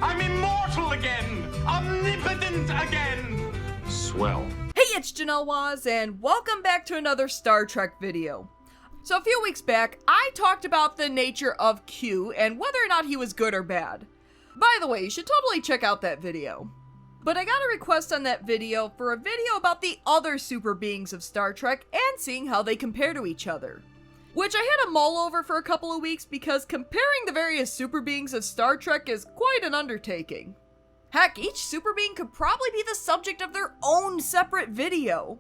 I'm immortal again! Omnipotent again! Swell. Hey, it's Janelle Waz, and welcome back to another Star Trek video. So a few weeks back, I talked about the nature of Q and whether or not he was good or bad. By the way, you should totally check out that video. But I got a request on that video for a video about the other super beings of Star Trek and seeing how they compare to each other. Which I had a mull over for a couple of weeks because comparing the various super beings of Star Trek is quite an undertaking. Heck, each super being could probably be the subject of their own separate video.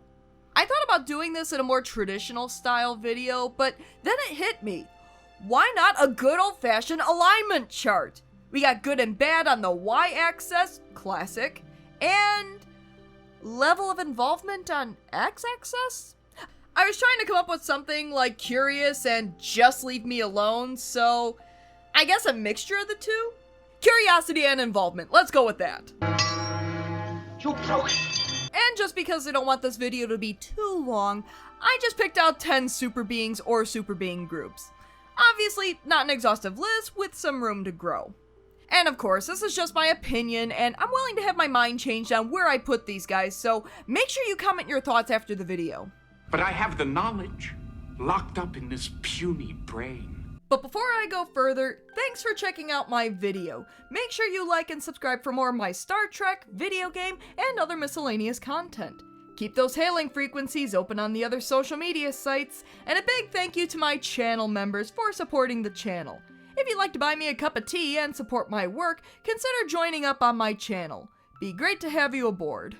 I thought about doing this in a more traditional style video, but then it hit me. Why not a good old-fashioned alignment chart? We got good and bad on the y-axis, classic, and level of involvement on x-axis? I was trying to come up with something like curious and just leave me alone, so I guess a mixture of the two? Curiosity and involvement, let's go with that. You blew it! And just because I don't want this video to be too long, I just picked out 10 super beings or super being groups. Obviously, not an exhaustive list, with some room to grow. And of course, this is just my opinion, and I'm willing to have my mind changed on where I put these guys, so make sure you comment your thoughts after the video. But I have the knowledge, locked up in this puny brain. But before I go further, thanks for checking out my video. Make sure you like and subscribe for more of my Star Trek, video game, and other miscellaneous content. Keep those hailing frequencies open on the other social media sites, and a big thank you to my channel members for supporting the channel. If you'd like to buy me a cup of tea and support my work, consider joining up on my channel. Be great to have you aboard.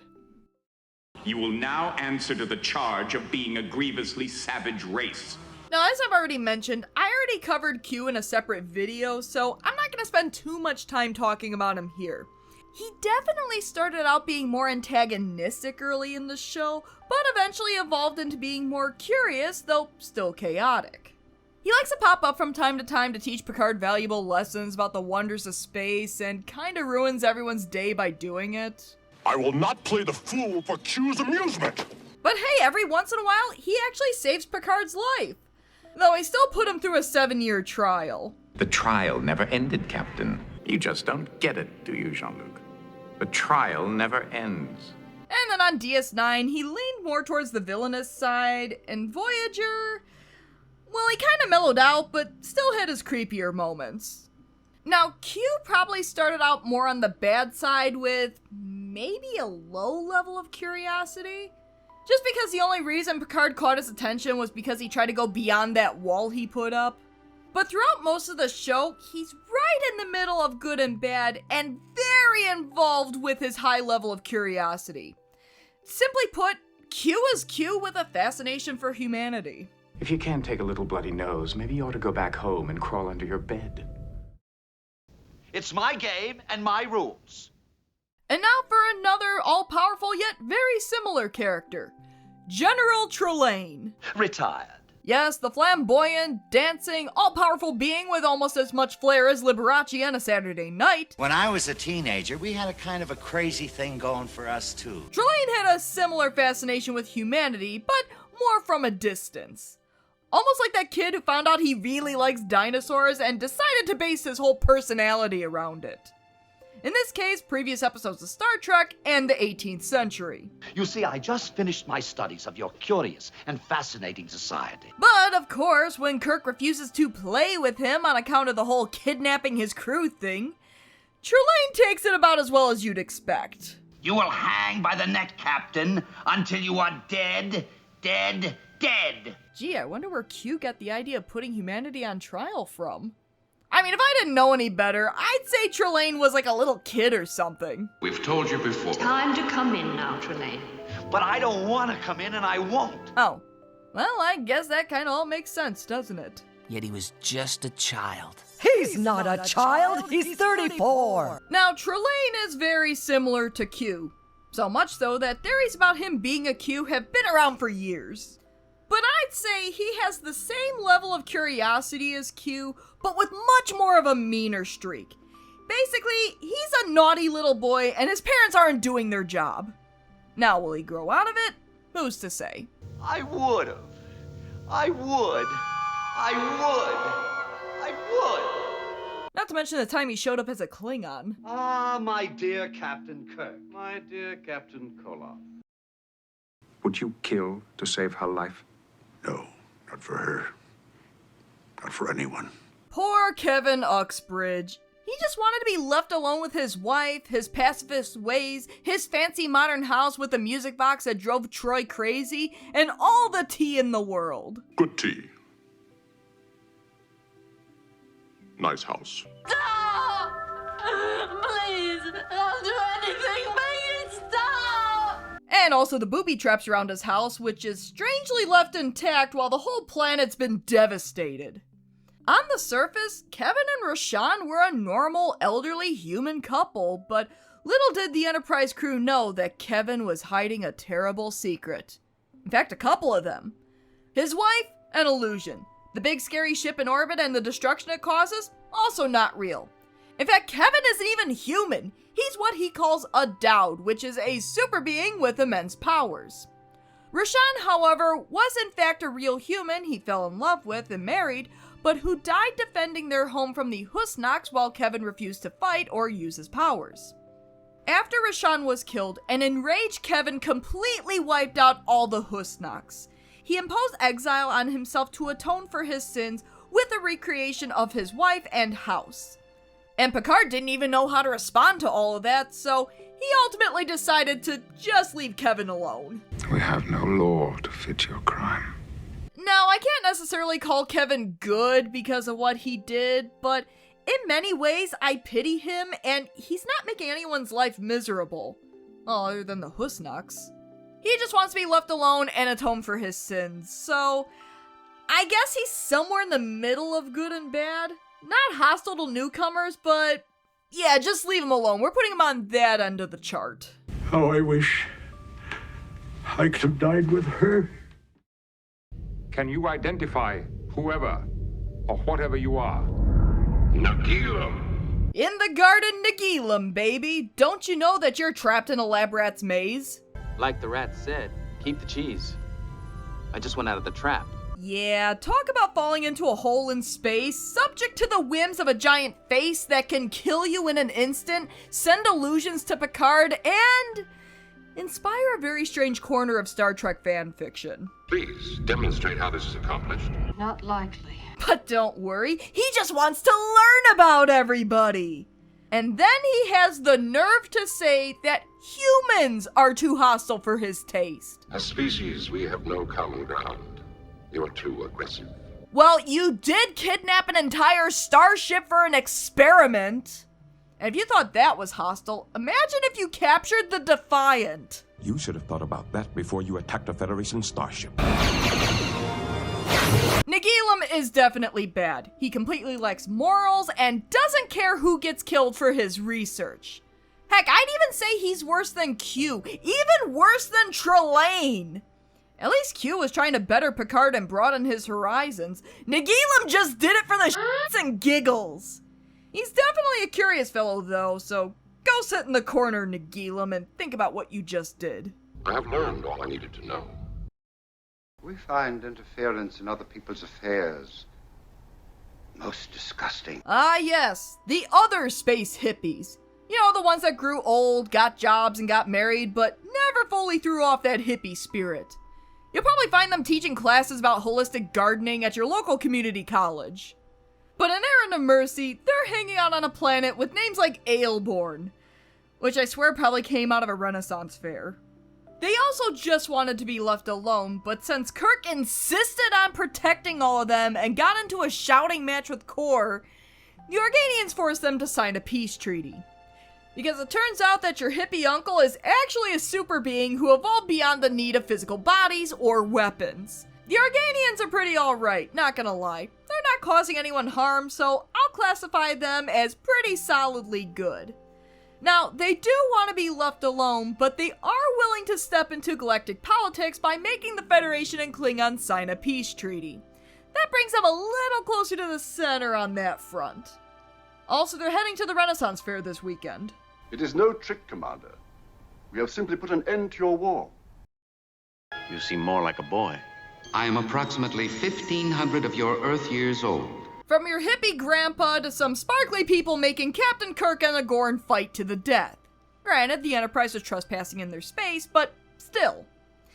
You will now answer to the charge of being a grievously savage race. Now, as I've already mentioned, I already covered Q in a separate video, so I'm not going to spend too much time talking about him here. He definitely started out being more antagonistic early in the show, but eventually evolved into being more curious, though still chaotic. He likes to pop up from time to time to teach Picard valuable lessons about the wonders of space, and kinda ruins everyone's day by doing it. I will not play the fool for Q's amusement. But hey, every once in a while, he actually saves Picard's life. Though I still put him through a 7-year trial. The trial never ended, Captain. You just don't get it, do you, Jean-Luc? The trial never ends. And then on DS9, he leaned more towards the villainous side, and Voyager, well, he kinda mellowed out, but still had his creepier moments. Now, Q probably started out more on the bad side with maybe a low level of curiosity. Just because the only reason Picard caught his attention was because he tried to go beyond that wall he put up. But throughout most of the show, he's right in the middle of good and bad, and very involved with his high level of curiosity. Simply put, Q is Q with a fascination for humanity. If you can't take a little bloody nose, maybe you ought to go back home and crawl under your bed. It's my game and my rules. And now for another all-powerful yet very similar character, General Trelane. Retired. Yes, the flamboyant, dancing, all-powerful being with almost as much flair as Liberace on a Saturday night. When I was a teenager, we had a kind of a crazy thing going for us, too. Trelane had a similar fascination with humanity, but more from a distance. Almost like that kid who found out he really likes dinosaurs and decided to base his whole personality around it. In this case, previous episodes of Star Trek and the 18th century. You see, I just finished my studies of your curious and fascinating society. But, of course, when Kirk refuses to play with him on account of the whole kidnapping his crew thing, Trelane takes it about as well as you'd expect. You will hang by the neck, Captain, until you are dead, dead, dead. Gee, I wonder where Q got the idea of putting humanity on trial from. I mean, if I didn't know any better, I'd say Trelane was like a little kid or something. We've told you before. Time to come in now, Trelane. But I don't want to come in and I won't. Oh. Well, I guess that kind of all makes sense, doesn't it? Yet he was just a child. He's not a child, he's 34! Now, Trelane is very similar to Q. So much so that theories about him being a Q have been around for years. But I'd say he has the same level of curiosity as Q, but with much more of a meaner streak. Basically, he's a naughty little boy and his parents aren't doing their job. Now, will he grow out of it? Who's to say? I would've. I would. I would. I would. Now, Not to mention the time he showed up as a Klingon. Ah, my dear Captain Kirk. My dear Captain Koloff. Would you kill to save her life? No, not for her. Not for anyone. Poor Kevin Uxbridge. He just wanted to be left alone with his wife, his pacifist ways, his fancy modern house with a music box that drove Troy crazy, and all the tea in the world. Good tea. Nice house. Stop! Please, don't do anything. Make it stop! And also the booby traps around his house, which is strangely left intact while the whole planet's been devastated. On the surface, Kevin and Rashawn were a normal, elderly human couple, but little did the Enterprise crew know that Kevin was hiding a terrible secret. In fact, a couple of them. His wife, an illusion. The big scary ship in orbit and the destruction it causes, also not real. In fact, Kevin isn't even human. He's what he calls a Dowd, which is a super being with immense powers. Rashawn, however, was in fact a real human he fell in love with and married, but who died defending their home from the Husnox while Kevin refused to fight or use his powers. After Rashawn was killed, an enraged Kevin completely wiped out all the Husnox. He imposed exile on himself to atone for his sins with a recreation of his wife and house. And Picard didn't even know how to respond to all of that, so he ultimately decided to just leave Kevin alone. We have no law to fit your crime. Now, I can't necessarily call Kevin good because of what he did, but in many ways, I pity him, and he's not making anyone's life miserable. Well, other than the Husnox. He just wants to be left alone and atone for his sins, so I guess he's somewhere in the middle of good and bad. Not hostile to newcomers, but yeah, just leave him alone. We're putting him on that end of the chart. How I wish I could have died with her. Can you identify whoever or whatever you are? Nagilum. In the garden, Nagilum, baby. Don't you know that you're trapped in a lab rat's maze? Like the rat said, keep the cheese. I just went out of the trap. Yeah, talk about falling into a hole in space, subject to the whims of a giant face that can kill you in an instant, send illusions to Picard, and inspire a very strange corner of Star Trek fan fiction. Please demonstrate how this is accomplished. Not likely. But don't worry, he just wants to learn about everybody. And then he has the nerve to say that humans are too hostile for his taste. As species, we have no common ground. You're too aggressive. Well, you did kidnap an entire starship for an experiment. And if you thought that was hostile, imagine if you captured the Defiant. You should have thought about that before you attacked a Federation starship. Nagilum is definitely bad. He completely lacks morals and doesn't care who gets killed for his research. Heck, I'd even say he's worse than Q, even worse than Trelane. At least Q was trying to better Picard and broaden his horizons. Nagilum just did it for the shits and giggles. He's definitely a curious fellow though, so go sit in the corner, Nagilum, and think about what you just did. I have learned all I needed to know. We find interference in other people's affairs most disgusting. Ah yes, the other space hippies. You know, the ones that grew old, got jobs, and got married, but never fully threw off that hippie spirit. You'll probably find them teaching classes about holistic gardening at your local community college. But in Errand of Mercy, they're hanging out on a planet with names like Aelborn, which I swear probably came out of a Renaissance fair. They also just wanted to be left alone, but since Kirk insisted on protecting all of them and got into a shouting match with Core, the Organians forced them to sign a peace treaty. Because it turns out that your hippie uncle is actually a super being who evolved beyond the need of physical bodies or weapons. The Organians are pretty alright, not gonna lie. They're not causing anyone harm, so I'll classify them as pretty solidly good. Now, they do want to be left alone, but they are willing to step into galactic politics by making the Federation and Klingons sign a peace treaty. That brings them a little closer to the center on that front. Also, they're heading to the Renaissance Fair this weekend. It is no trick, Commander. We have simply put an end to your war. You seem more like a boy. I am approximately 1,500 of your Earth years old. From your hippie grandpa to some sparkly people making Captain Kirk and the Gorn fight to the death. Granted, the Enterprise was trespassing in their space, but still.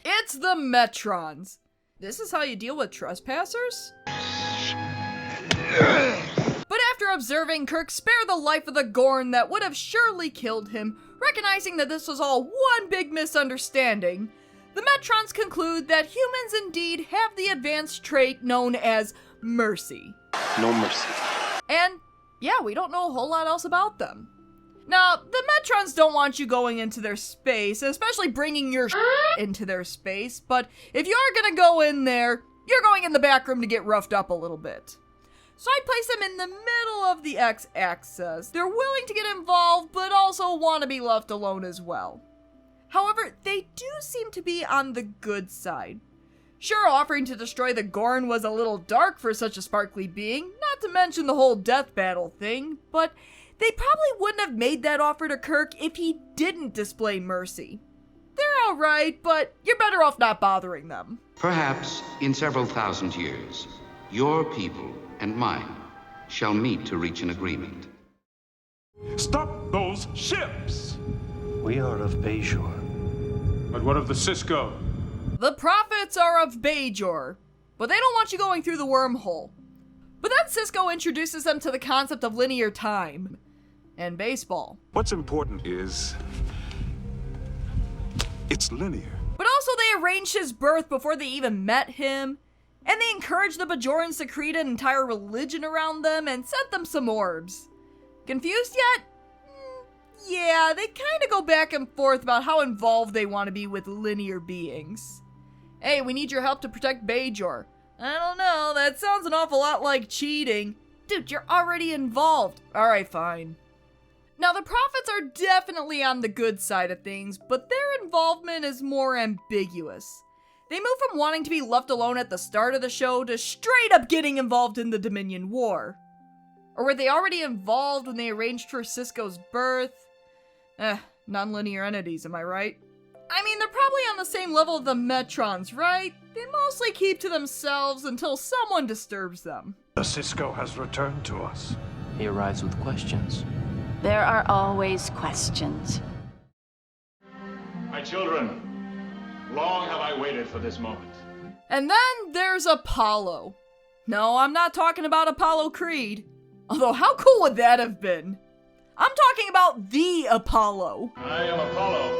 It's the Metrons. This is how you deal with trespassers? But after observing Kirk spare the life of the Gorn that would have surely killed him, recognizing that this was all one big misunderstanding, the Metrons conclude that humans indeed have the advanced trait known as mercy. No mercy. And yeah, we don't know a whole lot else about them. Now, the Metrons don't want you going into their space, especially bringing your into their space, but if you are gonna go in there, you're going in the back room to get roughed up a little bit. So I place them in the middle of the X-axis. They're willing to get involved, but also want to be left alone as well. However, they do seem to be on the good side. Sure, offering to destroy the Gorn was a little dark for such a sparkly being, not to mention the whole death battle thing, but they probably wouldn't have made that offer to Kirk if he didn't display mercy. They're alright, but you're better off not bothering them. Perhaps in several thousand years, your people and mine shall meet to reach an agreement. Stop those ships! We are of Bajor. But what of the Cisco? The prophets are of Bajor, but they don't want you going through the wormhole. But then Cisco introduces them to the concept of linear time and baseball. What's important is it's linear. But also they arranged his birth before they even met him, and they encouraged the Bajorans to create an entire religion around them and sent them some orbs. Confused yet? Yeah, they kind of go back and forth about how involved they want to be with linear beings. Hey, we need your help to protect Bajor. I don't know, that sounds an awful lot like cheating. Dude, you're already involved. Alright, fine. Now, the prophets are definitely on the good side of things, but their involvement is more ambiguous. They move from wanting to be left alone at the start of the show to straight up getting involved in the Dominion War. Or were they already involved when they arranged for Cisco's birth? Non-linear entities, am I right? I mean, they're probably on the same level of the Metrons, right? They mostly keep to themselves until someone disturbs them. The Cisco has returned to us. He arrives with questions. There are always questions. My children, long have I waited for this moment. And then there's Apollo. No, I'm not talking about Apollo Creed. Although, how cool would that have been? I'm talking about the Apollo. I am Apollo.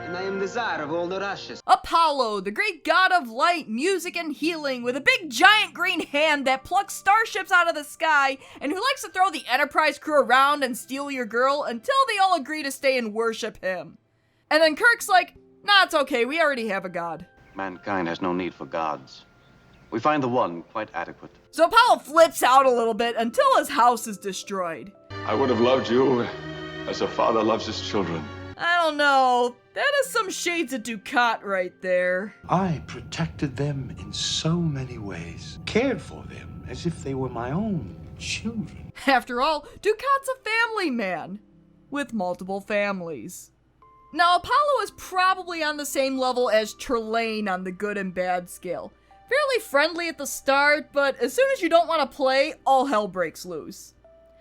And I am the Tsar of all the Russias. Apollo, the great god of light, music, and healing, with a big giant green hand that plucks starships out of the sky, and who likes to throw the Enterprise crew around and steal your girl until they all agree to stay and worship him. And then Kirk's like, nah, it's okay, we already have a god. Mankind has no need for gods. We find the one quite adequate. So Apollo flips out a little bit until his house is destroyed. I would have loved you as a father loves his children. I don't know. That is some shades of Ducat right there. I protected them in so many ways, cared for them as if they were my own children. After all, Ducat's a family man with multiple families. Now, Apollo is probably on the same level as Trelane on the good and bad scale. Fairly friendly at the start, but as soon as you don't want to play, all hell breaks loose.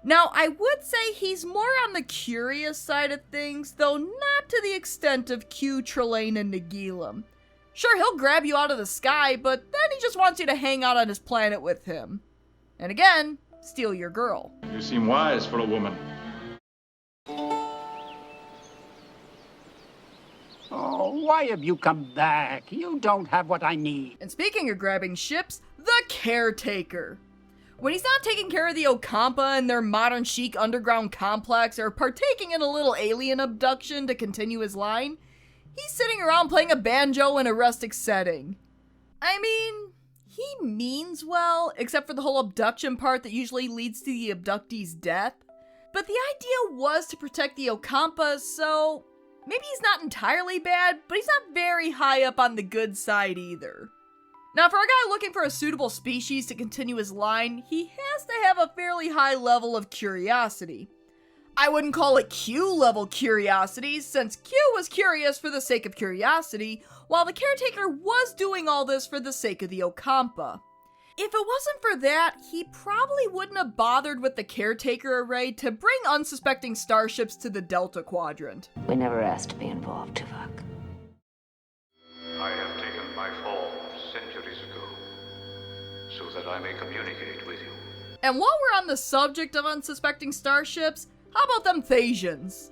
Now, I would say he's more on the curious side of things, though not to the extent of Q, Trelane, and Nagilum. Sure, he'll grab you out of the sky, but then he just wants you to hang out on his planet with him. And again, steal your girl. You seem wise for a woman. Oh, why have you come back? You don't have what I need. And speaking of grabbing ships, the Caretaker. When he's not taking care of the Ocampa and their modern chic underground complex or partaking in a little alien abduction to continue his line, he's sitting around playing a banjo in a rustic setting. I mean, he means well, except for the whole abduction part that usually leads to the abductee's death. But the idea was to protect the Ocampa, so maybe he's not entirely bad, but he's not very high up on the good side either. Now, for a guy looking for a suitable species to continue his line, he has to have a fairly high level of curiosity. I wouldn't call it Q-level curiosity, since Q was curious for the sake of curiosity, while the Caretaker was doing all this for the sake of the Ocampa. if it wasn't for that, he probably wouldn't have bothered with the Caretaker array to bring unsuspecting starships to the Delta Quadrant. We never asked to be involved, Tuvok. I have taken my form centuries ago, so that I may communicate with you. And while we're on the subject of unsuspecting starships, how about them Thasians?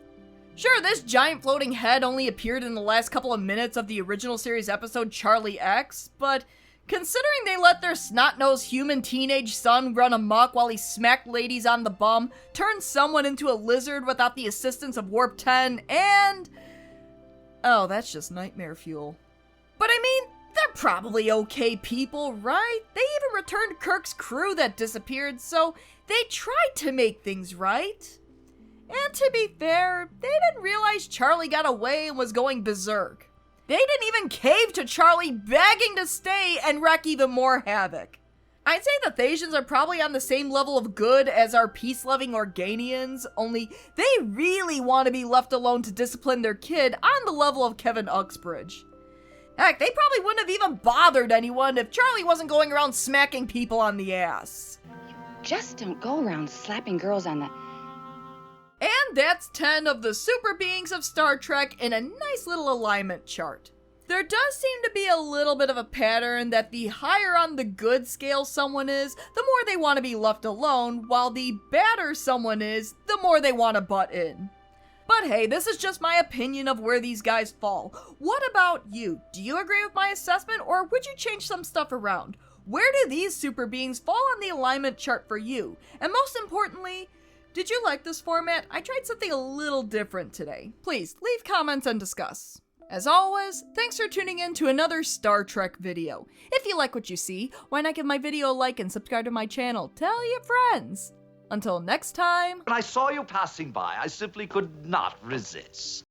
Sure, this giant floating head only appeared in the last couple of minutes of the original series episode Charlie X, but considering they let their snot-nosed human teenage son run amok while he smacked ladies on the bum, turned someone into a lizard without the assistance of Warp 10, and... oh, that's just nightmare fuel. But I mean, they're probably okay people, right? They even returned Kirk's crew that disappeared, so they tried to make things right. And to be fair, they didn't realize Charlie got away and was going berserk. They didn't even cave to Charlie begging to stay and wreak even more havoc. I'd say the Thasians are probably on the same level of good as our peace-loving Organians, only they really want to be left alone to discipline their kid on the level of Kevin Uxbridge. Heck, they probably wouldn't have even bothered anyone if Charlie wasn't going around smacking people on the ass. Just don't go around slapping girls on the... And that's 10 of the super beings of Star Trek in a nice little alignment chart. There does seem to be a little bit of a pattern that the higher on the good scale someone is, the more they want to be left alone, while the badder someone is, the more they want to butt in. But hey, this is just my opinion of where these guys fall. What about you? Do you agree with my assessment, or would you change some stuff around? Where do these super beings fall on the alignment chart for you? And most importantly, did you like this format? I tried something a little different today. Please, leave comments and discuss. As always, thanks for tuning in to another Star Trek video. If you like what you see, why not give my video a like and subscribe to my channel? Tell your friends. Until next time. When I saw you passing by, I simply could not resist.